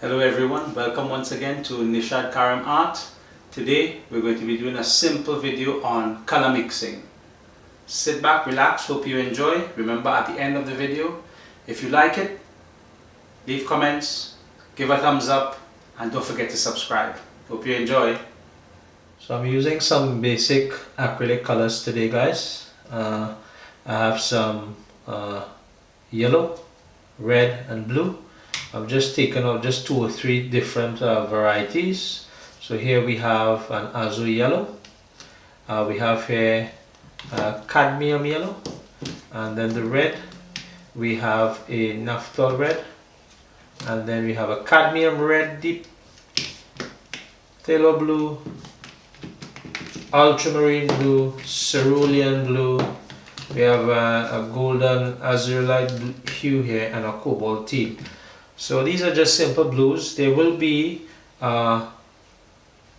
Hello everyone, welcome once again to Nishad Karim Art. Today we're going to be doing a simple video on color mixing. Sit back, relax, hope you enjoy. Remember, at the end of the video, if you like it, leave comments, give a thumbs up, and don't forget to subscribe. Hope you enjoy. So I'm using some basic acrylic colors today, guys. I have some yellow, red and blue. I've just taken out just 2 or 3 different varieties. So here we have an azo yellow, we have here cadmium yellow, and then the red we have a naphthol red, and then we have a cadmium red deep, phthalo blue, ultramarine blue, cerulean blue. We have a golden azurite hue here and a cobalt teal. So these are just simple blues. There will be quite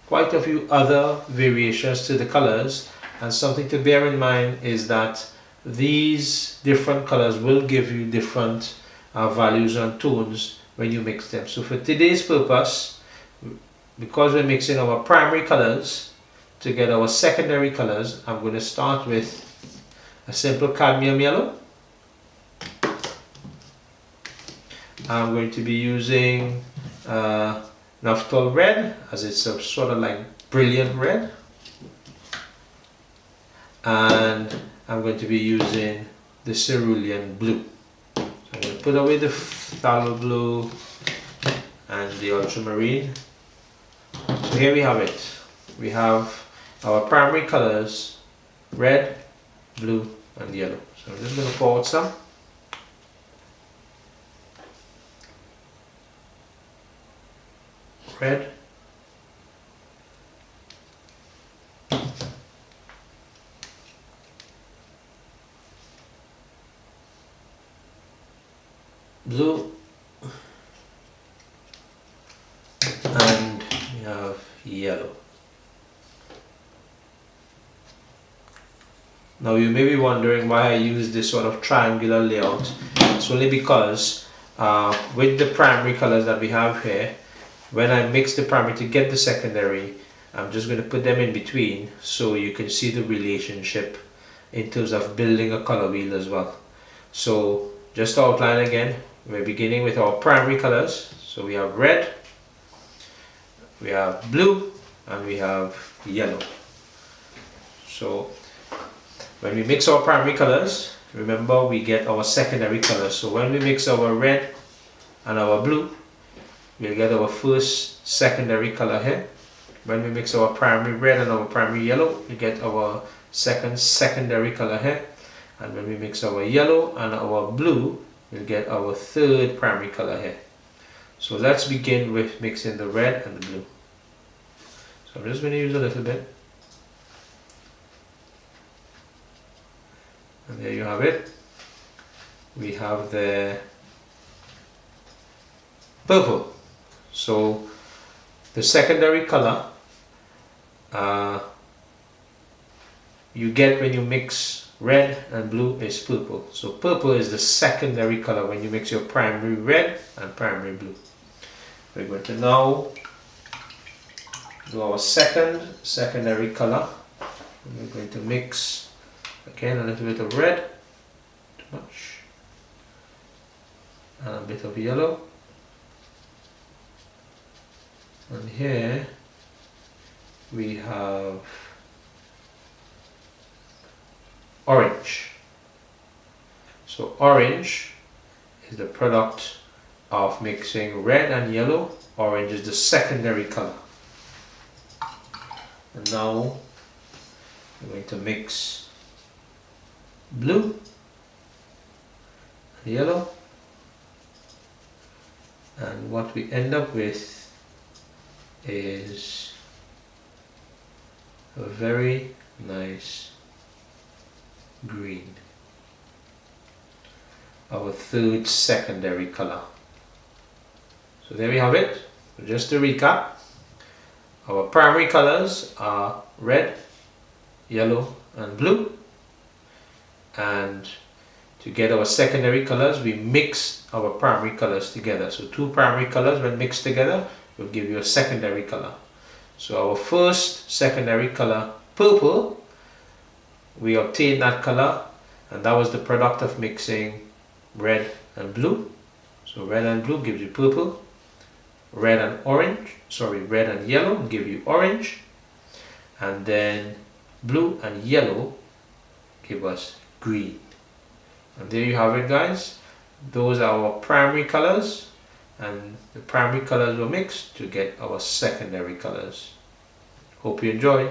a few other variations to the colors, and something to bear in mind is that these different colors will give you different values and tones when you mix them. So for today's purpose, because we're mixing our primary colors to get our secondary colors, I'm going to start with a simple cadmium yellow. I'm going to be using naphthol red, as it's a sort of like brilliant red, and I'm going to be using the cerulean blue. So I'm going to put away the phthalo blue and the ultramarine. So here we have it. We have our primary colors: red, blue and yellow. So I'm just going to pour out some. Red, blue, and we have yellow. Now you may be wondering why I use this sort of triangular layout. It's only because with the primary colors that we have here, when I mix the primary to get the secondary, I'm just going to put them in between so you can see the relationship in terms of building a color wheel as well. So just to outline again, we're beginning with our primary colors. So we have red, we have blue, and we have yellow. So when we mix our primary colors, remember we get our secondary colors. So when we mix our red and our blue, we'll get our first secondary color here. When we mix our primary red and our primary yellow, we get our second secondary color here. And when we mix our yellow and our blue, we'll get our third primary color here. So let's begin with mixing the red and the blue. So I'm just going to use a little bit. And there you have it. We have the purple. So the secondary color you get when you mix red and blue is purple. So purple is the secondary color when you mix your primary red and primary blue. We're going to now do our secondary color. We're going to mix again a little bit of red, too much, and a bit of yellow. And here we have orange. So orange is the product of mixing red and yellow. Orange is the secondary color. And now we're going to mix blue and yellow, and what we end up with is a very nice green, our third secondary color. So there we have it. So just to recap, our primary colors are red, yellow and blue, and To get our secondary colors, we mix our primary colors together. So two primary colors when mixed together will give you a secondary color. So our first secondary color, purple, we obtained that color, and that was the product of mixing red and blue. So red and blue gives you purple. Red and yellow give you orange. And then blue and yellow give us green. And there you have it, guys. Those are our primary colors, and the primary colors were mixed to get our secondary colors. Hope you enjoy.